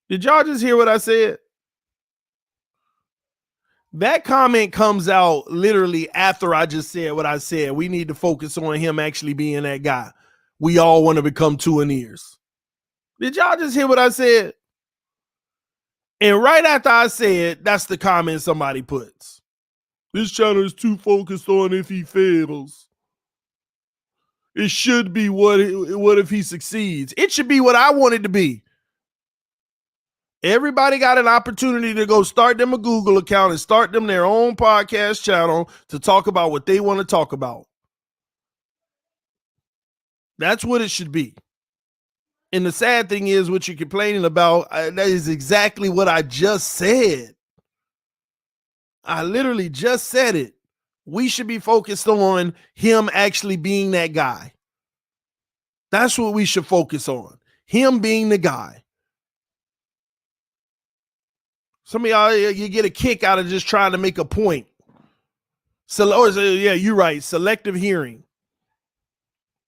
Speaker 1: Did y'all just hear what I said? That comment comes out literally after I just said what I said. We need to focus on him actually being that guy. We all want to become Tua-neers. Did y'all just hear what I said? And right after I said, that's the comment somebody puts. This channel is too focused on if he fails. It should be what if he succeeds. It should be what I want it to be. Everybody got an opportunity to go start them a Google account and start them their own podcast channel to talk about what they want to talk about. That's what it should be. And the sad thing is, what you're complaining about, that is exactly what I just said. I literally just said it. We should be focused on him actually being that guy. That's what we should focus on. Him being the guy. Some of y'all, you get a kick out of just trying to make a point. Yeah, you're right. Selective hearing.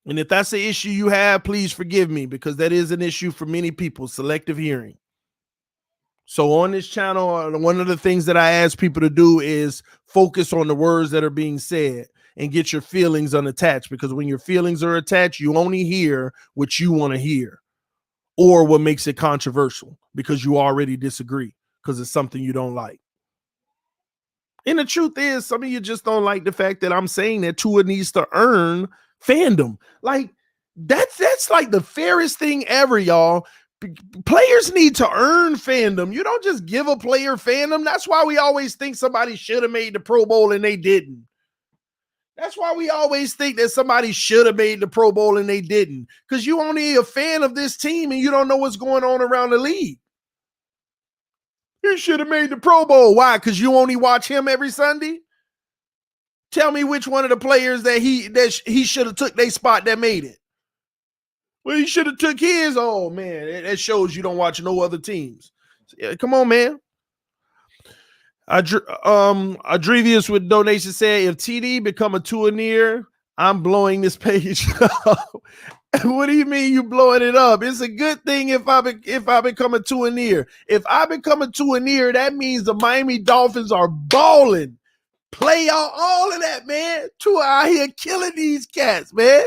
Speaker 1: And if that's the issue you have, please forgive me, because that is an issue for many people, selective hearing. So on this channel, one of the things that I ask people to do is focus on the words that are being said and get your feelings unattached, because when your feelings are attached, you only hear what you want to hear or what makes it controversial because you already disagree because it's something you don't like. And the truth is, some of you just don't like the fact that I'm saying that Tua needs to earn fandom. Like, that's like the fairest thing ever, y'all. Players need to earn fandom. You don't just give a player fandom. That's why we always think somebody should have made the Pro Bowl and they didn't. That's why we always think that somebody should have made the Pro Bowl and they didn't. Because you only a fan of this team and you don't know what's going on around the league. He should have made the Pro Bowl. Why? Because you only watch him every Sunday? Tell me which one of the players that he should have took their spot that made it. Well, he should have took his. Oh, man, that shows you don't watch no other teams. Yeah, come on, man. Adrevius with donation said, if TD become a Tua-neer, I'm blowing this page up. What do you mean you blowing it up? It's a good thing if I become a Tua-neer. If I become a Tua-neer, that means the Miami Dolphins are balling. Play all of that, man. Tua out here killing these cats, man.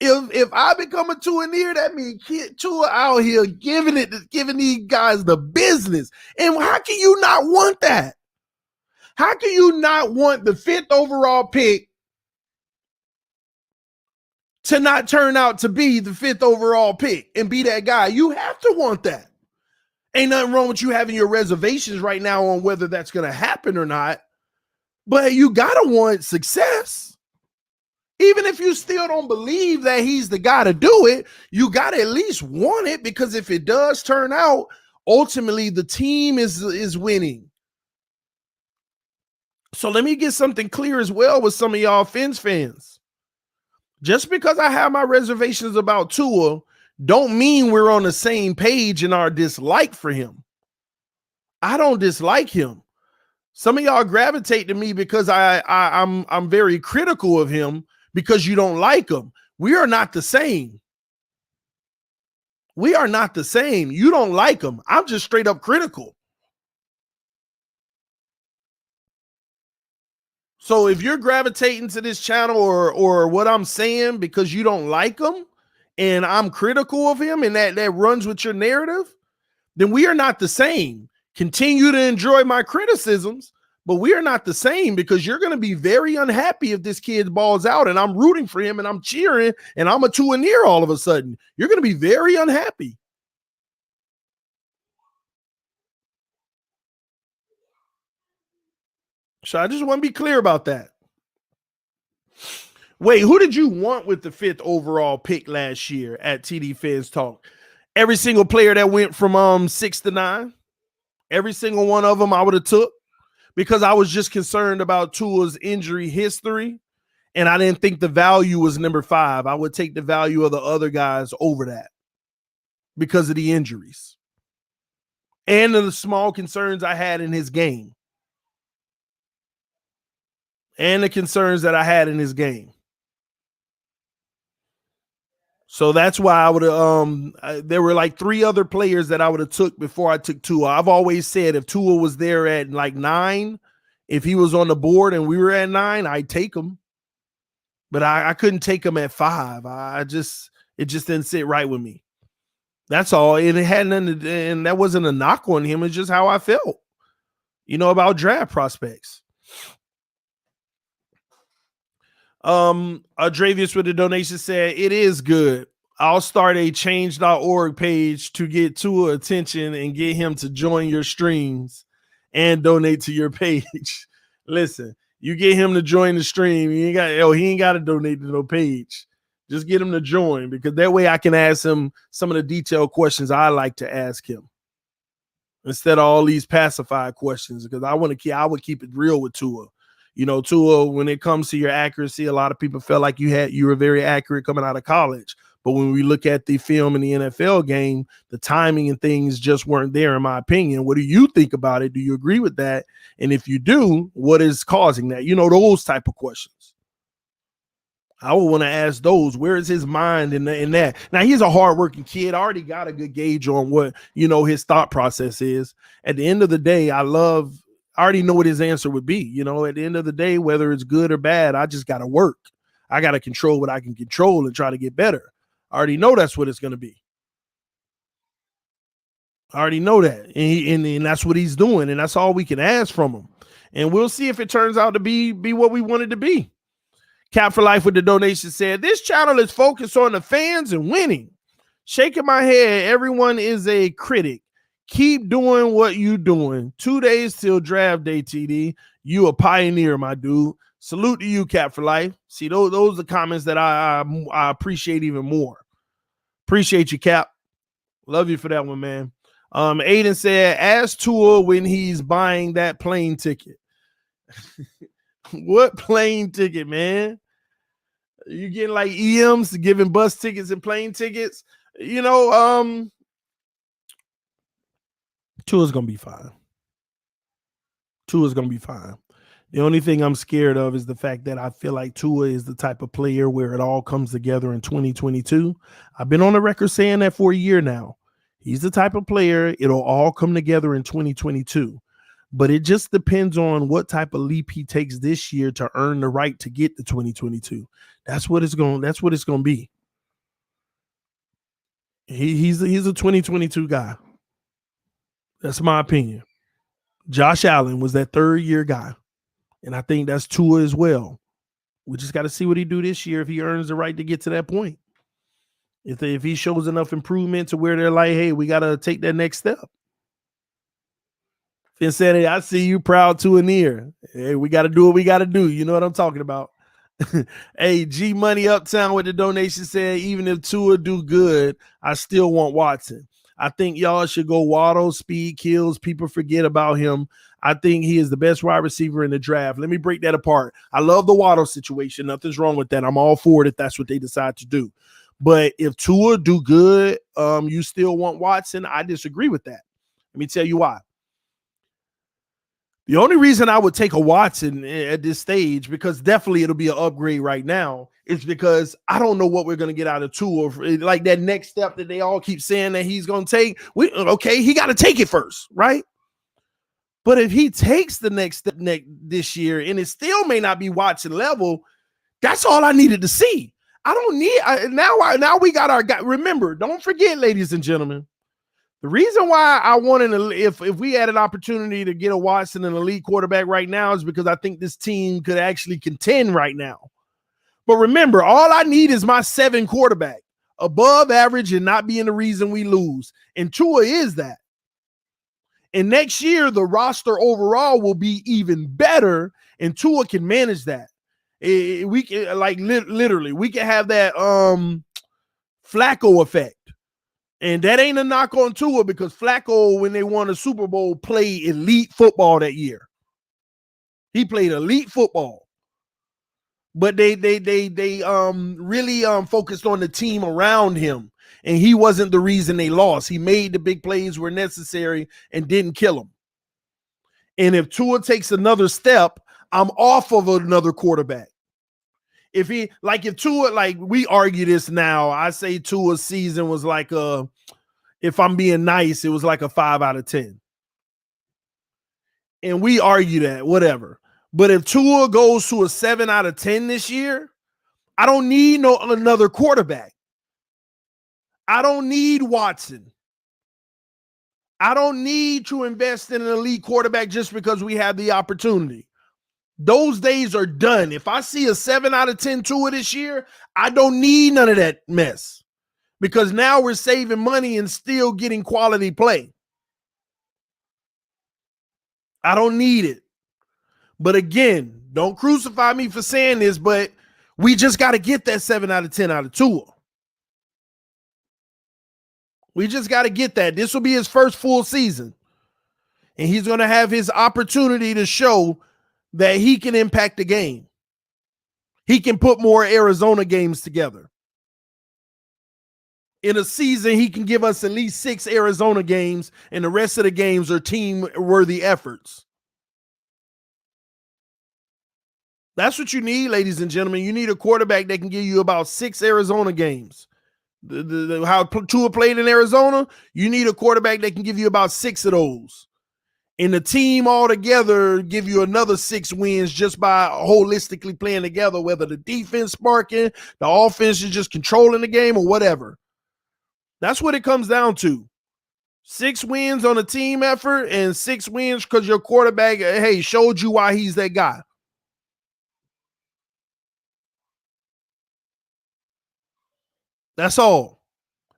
Speaker 1: If I become a Tua-neer, that means Tua out here giving these guys the business. And how can you not want that? How can you not want the 5th overall pick to not turn out to be the 5th overall pick and be that guy? You have to want that. Ain't nothing wrong with you having your reservations right now on whether that's going to happen or not, but you got to want success. Even if you still don't believe that he's the guy to do it, you got to at least want it, because if it does turn out, ultimately the team is winning. So let me get something clear as well with some of y'all Fins fans. Just because I have my reservations about Tua don't mean we're on the same page in our dislike for him. I don't dislike him. Some of y'all gravitate to me because I'm very critical of him because you don't like him. We are not the same. We are not the same. You don't like him. I'm just straight up critical. So if you're gravitating to this channel or what I'm saying because you don't like him and I'm critical of him and that runs with your narrative, then we are not the same. Continue to enjoy my criticisms, but we are not the same, because you're going to be very unhappy if this kid balls out and I'm rooting for him and I'm cheering and I'm a Tua-neer all of a sudden. You're going to be very unhappy. So I just want to be clear about that. Wait, who did you want with the 5th overall pick last year at TD Fans Talk? Every single player that went from 6 to 9, every single one of them I would have took, because I was just concerned about Tua's injury history, and I didn't think the value was number 5. I would take the value of the other guys over that because of the injuries and the small concerns I had in his game. And the concerns that I had in his game. So that's why I would have there were like 3 other players that I would have took before I took Tua. I've always said if Tua was there at like 9, if he was on the board and we were at 9, I'd take him. But I couldn't take him at 5. It just didn't sit right with me. That's all. And it had nothing to, and that wasn't a knock on him. It's just how I felt, about draft prospects. Dravius with the donation said, it is good. I'll start a change.org page to get Tua attention and get him to join your streams and donate to your page. Listen, you get him to join the stream. He ain't got to donate to no page. Just get him to join, because that way I can ask him some of the detailed questions I like to ask him instead of all these pacified questions, because I would keep it real with Tua. Tua, when it comes to your accuracy, a lot of people felt like you were very accurate coming out of college. But when we look at the film in the NFL game, the timing and things just weren't there, in my opinion. What do you think about it? Do you agree with that? And if you do, what is causing that? Those type of questions. I would want to ask those. Where is his mind in that? Now, he's a hardworking kid. I already got a good gauge on what, his thought process is. At the end of the day, I already know what his answer would be. At the end of the day, whether it's good or bad, I just got to work. I got to control what I can control and try to get better. I already know that's what it's going to be. I already know that. And that's what he's doing. And that's all we can ask from him. And we'll see if it turns out to be what we want it to be. Cap for Life with the donation said, this channel is focused on the fans and winning. Shaking my head. Everyone is a critic. Keep doing what you doing. 2 days till draft day, TD. You a pioneer, my dude. Salute to you, Cap for Life. See, those are the comments that I appreciate even more. Appreciate you, Cap. Love you for that one, man. Aiden said, ask Tua when he's buying that plane ticket. What plane ticket, man? You getting like EMs, giving bus tickets and plane tickets? Tua's gonna be fine. Tua's gonna be fine. The only thing I'm scared of is the fact that I feel like Tua is the type of player where it all comes together in 2022. I've been on the record saying that for a year now. He's the type of player, it'll all come together in 2022. But it just depends on what type of leap he takes this year to earn the right to get to 2022. That's what it's going to be. He's a 2022 guy. That's my opinion. Josh Allen was that 3rd-year guy. And I think that's Tua as well. We just got to see what he do this year if he earns the right to get to that point. If he shows enough improvement to where they're like, hey, we got to take that next step. Finn said, hey, I see you, proud to and near. Hey, we got to do what we got to do. You know what I'm talking about. Hey, G Money Uptown with the donation said, even if Tua do good, I still want Watson. I think y'all should go Waddle, speed kills. People forget about him. I think he is the best wide receiver in the draft. Let me break that apart. I love the Waddle situation. Nothing's wrong with that. I'm all for it if that's what they decide to do. But if Tua do good, you still want Watson? I disagree with that. Let me tell you why. The only reason I would take a Watson at this stage, because definitely it'll be an upgrade right now, is because I don't know what we're going to get out of Tua. Like that next step that they all keep saying that he's going to take. He got to take it first, right? But if he takes the next step this year and it still may not be Watson level, that's all I needed to see. I don't need now we got our guy. Remember, don't forget, ladies and gentlemen, the reason why I wanted if we had an opportunity to get a Watson, an elite quarterback right now, is because I think this team could actually contend right now. But remember, all I need is my 7 quarterback, above average and not being the reason we lose. And Tua is that. And next year, the roster overall will be even better, and Tua can manage that. We can literally we can have that Flacco effect. And that ain't a knock on Tua because Flacco, when they won a Super Bowl, played elite football that year. He played elite football. But they really focused on the team around him. And he wasn't the reason they lost. He made the big plays where necessary and didn't kill them. And if Tua takes another step, I'm off of another quarterback. If Tua, we argue this now, I say Tua's season was like if I'm being nice, it was like a 5 out of 10. And we argue that, whatever. But if Tua goes to a 7 out of 10 this year, I don't need another quarterback. I don't need Watson. I don't need to invest in an elite quarterback just because we have the opportunity. Those days are done. If I see a 7 out of 10 Tua this year, I don't need none of that mess because now we're saving money and still getting quality play. I don't need it. But again, don't crucify me for saying this, but we just got to get that 7 out of 10 out of Tua. We just got to get that. This will be his first full season. And he's going to have his opportunity to show that he can impact the game. He can put more Arizona games together. In a season, he can give us at least 6 Arizona games, and the rest of the games are team-worthy efforts. That's what you need, ladies and gentlemen. You need a quarterback that can give you about 6 Arizona games. How Tua played in Arizona, you need a quarterback that can give you about 6 of those. And the team all together give you another 6 wins just by holistically playing together, whether the defense sparking, the offense is just controlling the game or whatever. That's what it comes down to. 6 wins on a team effort and 6 wins because your quarterback, hey, showed you why he's that guy. That's all.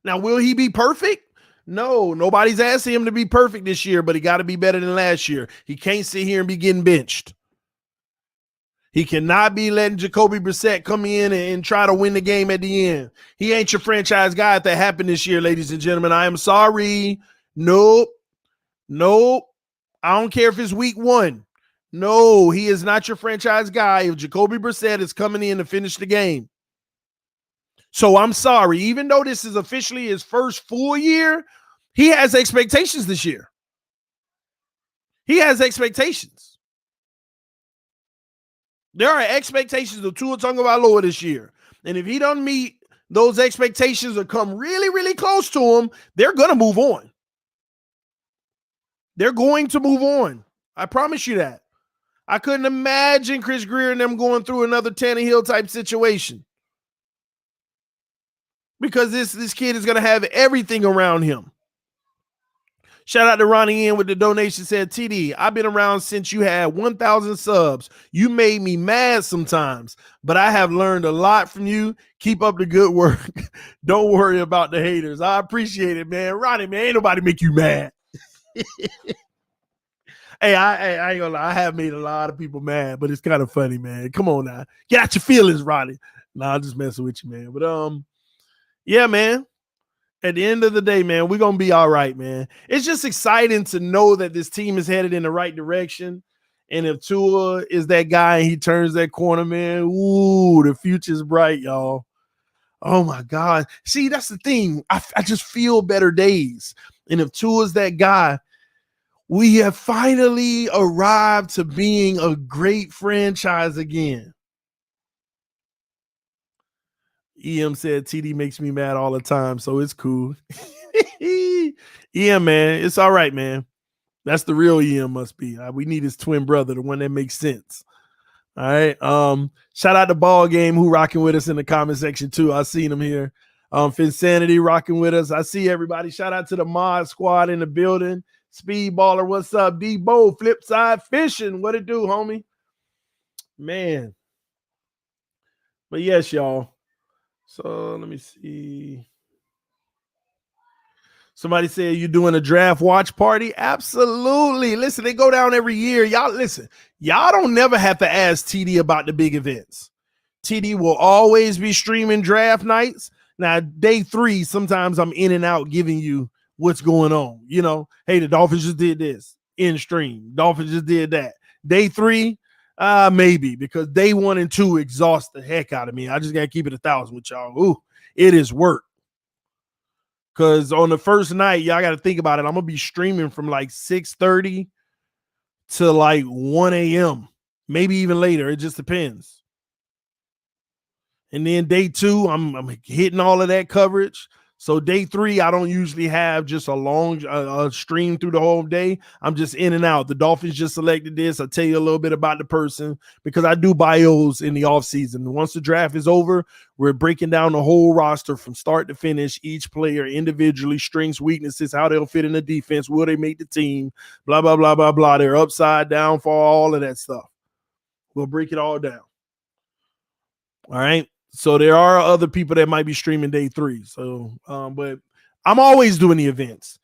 Speaker 1: Now, will he be perfect? No, nobody's asking him to be perfect this year, but he got to be better than last year. He can't sit here and be getting benched. He cannot be letting Jacoby Brissett come in and try to win the game at the end. He ain't your franchise guy if that happened this year, ladies and gentlemen. I am sorry. Nope. I don't care if it's week 1. No, he is not your franchise guy if Jacoby Brissett is coming in to finish the game. So I'm sorry, even though this is officially his first full year, he has expectations this year. He has expectations. There are expectations of Tua Tagovailoa this year. And if he doesn't meet those expectations or come really, really close to him, they're going to move on. They're going to move on. I promise you that. I couldn't imagine Chris Greer and them going through another Tannehill type situation. Because this kid is going to have everything around him. Shout out to Ronnie N with the donation, said, TD, I've been around since you had 1,000 subs. You made me mad sometimes, but I have learned a lot from you. Keep up the good work. Don't worry about the haters. I appreciate it, man. Ronnie, man, ain't nobody make you mad. Hey, I ain't gonna lie. I have made a lot of people mad, but it's kind of funny, man. Come on now. Get out your feelings, Ronnie. Nah, I'm just messing with you, man. But yeah, man. At the end of the day, man, we're going to be all right, man. It's just exciting to know that this team is headed in the right direction. And if Tua is that guy and he turns that corner, man, ooh, the future's bright, y'all. Oh, my God. See, that's the thing. I just feel better days. And if Tua's that guy, we have finally arrived to being a great franchise again. EM said TD makes me mad all the time, so it's cool. EM, man, it's all right, man. That's the real EM must be. We need his twin brother, the one that makes sense. All right. Shout out to Ball Game who rocking with us in the comment section too. I seen him here. Finsanity rocking with us. I see everybody. Shout out to the mod squad in the building. Speedballer, what's up? D-Bo, Flipside Fishing. What it do, homie? Man. But yes, y'all. So let me see. Somebody said you're doing a draft watch party. Absolutely. Listen, they go down every year. Y'all listen. Y'all don't never have to ask TD about the big events. TD will always be streaming draft nights. Now, day 3, sometimes I'm in and out giving you what's going on. You know, hey, the Dolphins just did this in stream. Dolphins just did that. Day 3, maybe, because day 1 and 2 exhaust the heck out of me. I just got to keep it 1,000 with y'all. Ooh, it is work. Because on the first night, y'all got to think about it. I'm going to be streaming from like 6:30 to like 1 a.m., maybe even later. It just depends. And then day 2, I'm hitting all of that coverage. So day 3, I don't usually have just a long stream through the whole day. I'm just in and out. The Dolphins just selected this. I'll tell you a little bit about the person because I do bios in the offseason. Once the draft is over, we're breaking down the whole roster from start to finish, each player individually, strengths, weaknesses, how they'll fit in the defense, will they make the team, blah, blah, blah, blah, blah. They're upside, downfall, all of that stuff. We'll break it all down. All right. So there are other people that might be streaming day 3. So, but I'm always doing the events.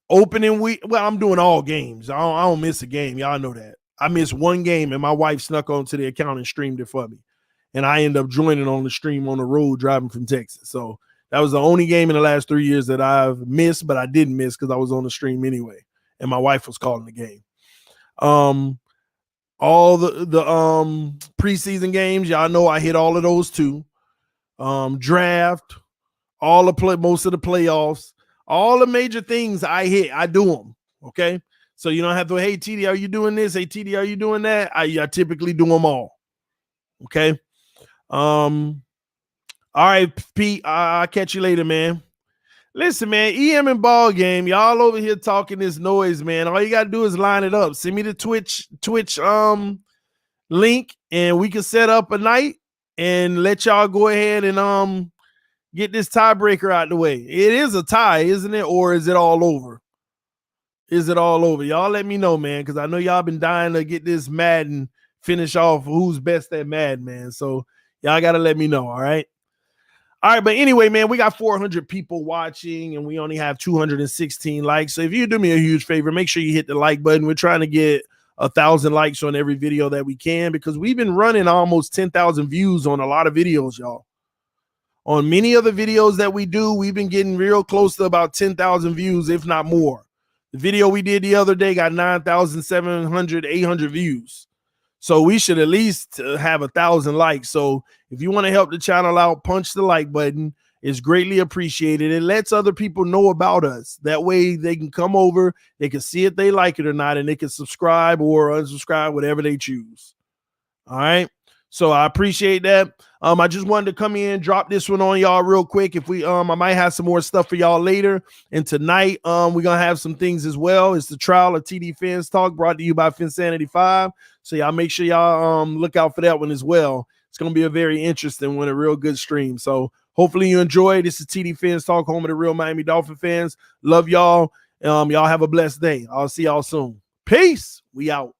Speaker 1: Opening week, well, I'm doing all games. I don't miss a game. Y'all know that. I missed one game, and my wife snuck onto the account and streamed it for me. And I ended up joining on the stream on the road driving from Texas. So that was the only game in the last 3 years that I've missed, but I didn't miss because I was on the stream anyway, and my wife was calling the game. All the preseason games, y'all know I hit all of those too. Draft, most of the playoffs, all the major things I hit, I do them. Okay. So you don't have to, hey, TD, are you doing this? Hey, TD, are you doing that? I typically do them all. Okay. All right, Pete, I'll catch you later, man. Listen, man, EM and ball game, y'all over here talking this noise, man. All you got to do is line it up. Send me the Twitch link, and we can set up a night and let y'all go ahead and get this tiebreaker out the way. It is a tie, isn't it? Or is it all over? Is it all over? Y'all let me know, man, because I know y'all been dying to get this Madden finish off who's best at Madden, man. So y'all got to let me know, all right? All right, but anyway, man, we got 400 people watching, and we only have 216 likes. So if you do me a huge favor, make sure you hit the like button. We're trying to get 1,000 likes on every video that we can because we've been running almost 10,000 views on a lot of videos, y'all. On many of the videos that we do, we've been getting real close to about 10,000 views, if not more. The video we did the other day got 9,700, 800 views. So we should at least have 1,000 likes. So if you want to help the channel out, punch the like button. It's greatly appreciated. It lets other people know about us. That way they can come over, they can see if they like it or not, and they can subscribe or unsubscribe, whatever they choose. All right. So I appreciate that. I just wanted to come in, drop this one on y'all real quick. If we I might have some more stuff for y'all later. And tonight, we're gonna have some things as well. It's the trial of TD Fans Talk brought to you by Finsanity 5. So y'all make sure y'all look out for that one as well. It's gonna be a very interesting one, a real good stream. So hopefully you enjoy. This is TD Fans Talk, home of the real Miami Dolphin fans. Love y'all. Y'all have a blessed day. I'll see y'all soon. Peace. We out.